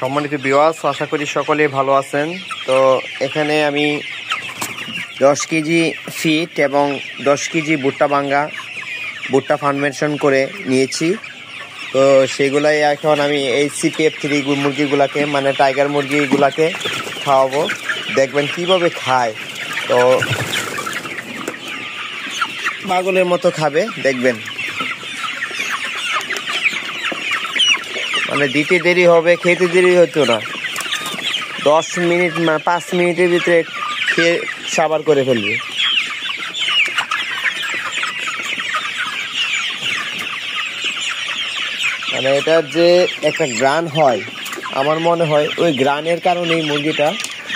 সম্মানিত ভিউয়ার্স, আশা করি সকলে ভালো আছেন। তো এখানে আমি 10 কেজি ফিট এবং 10 কেজি ভুট্টা ফার্মেশন করে নিয়েছি। তো সেগুলাই এখন আমি এই CPF3 মুরগিগুলাকে, মানে টাইগার মুরগিগুলাকে খাওয়াবো। দেখবেন কিভাবে খায়। তো পাগলের মতো খাবে, দেখবেন। মানে দিতে দেরি হবে, খেতে দেরি হতো না। 10 মিনিট, 5 মিনিটের ভিতরে খেয়ে সাবার করে ফেলবে। মানে এটার যে একটা গ্রান হয়, আমার মনে হয় ওই গ্রানের কারণেই মুরগিটা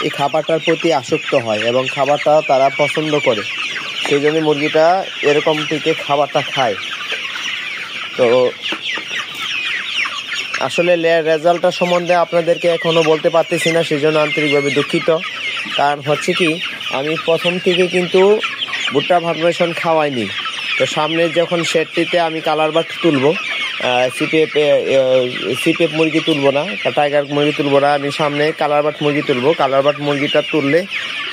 এই খাবারটার প্রতি আসক্ত হয় এবং খাবারটা তারা পছন্দ করে। সেই জন্য মুরগিটা এরকম থেকে খাবারটা খায়। তো আসলে রেজাল্টটা সম্বন্ধে আপনাদেরকে এখনও বলতে পারতেছি না, সেই জন্য আন্তরিকভাবে দুঃখিত। কারণ হচ্ছে কি, আমি প্রথম থেকে কিন্তু ভুট্টা ফার্মেশন খাওয়াইনি। তো সামনে যখন শেডটিতে আমি কালার বাট তুলবো, সিপিএফ মুরগি তুলবো না, টাইগার মুরগি তুলবো না, আমি সামনে কালার বাট মুরগি তুলবো। কালার বাট মুরগিটা তুললে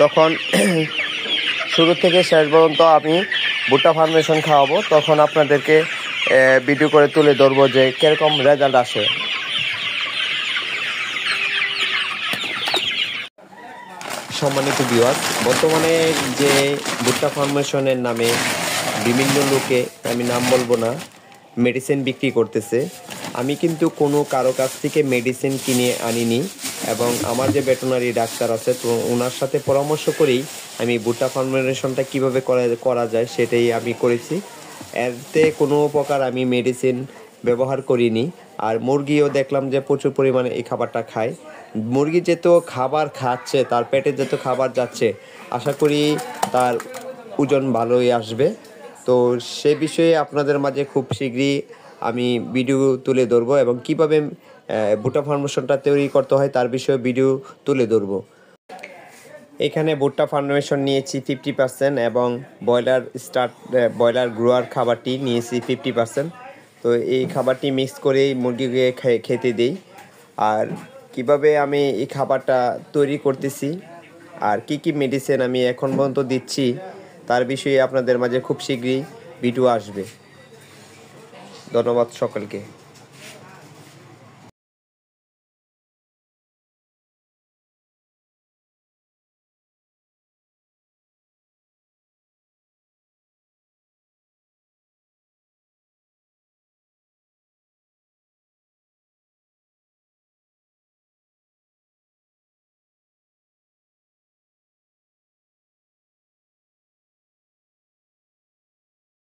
তখন শুরু থেকে শেষ পর্যন্ত আমি ভুট্টা ফার্মেশন খাওয়াবো। তখন আপনাদেরকে ভিডিও করে তুলে ধরবো যে কিরকম রেজাল্ট আসে। সম্মানিত ভিউয়ার্স, বর্তমানে যে ভুট্টা ফার্মেশনের নামে বিভিন্ন লোকে, আমি নাম বলবো না, মেডিসিন বিক্রি করতেছে। আমি কিন্তু কোনো কারো কাছ থেকে মেডিসিন কিনে আনিনি এবং আমার যে ভেটেরিনারি ডাক্তার আছে, তো ওনার সাথে পরামর্শ করেই আমি ভুট্টা ফার্মেশনটা কীভাবে করা যায় সেটাই আমি করেছি। এতে কোনো প্রকার আমি মেডিসিন ব্যবহার করিনি। আর মুরগিও দেখলাম যে প্রচুর পরিমাণে এই খাবারটা খায়। মুরগি যেহেতু খাবার খাচ্ছে, তার পেটে যেহেতু খাবার যাচ্ছে, আশা করি তার ওজন ভালোই আসবে। তো সে বিষয়ে আপনাদের মাঝে খুব শীঘ্রই আমি ভিডিও তুলে ধরবো এবং কীভাবে ভুট্টা ফার্মেশনটা তৈরি করতে হয় তার বিষয়ে ভিডিও তুলে ধরবো। এখানে ভুট্টা ফার্মেশন নিয়েছি 50% এবং ব্রয়লার গ্রোয়ার খাবারটি নিয়েছি 50%। তো এই খাবারটি মিক্স করেই মুরগিকে খেতে দিই। আর কিভাবে আমি এই খাবারটা তৈরি করতেছি আর কি মেডিসিন আমি এখন পর্যন্ত দিচ্ছি তার বিষয়ে আপনাদের মাঝে খুব শীঘ্রই ভিডিও আসবে। ধন্যবাদ সকলকে।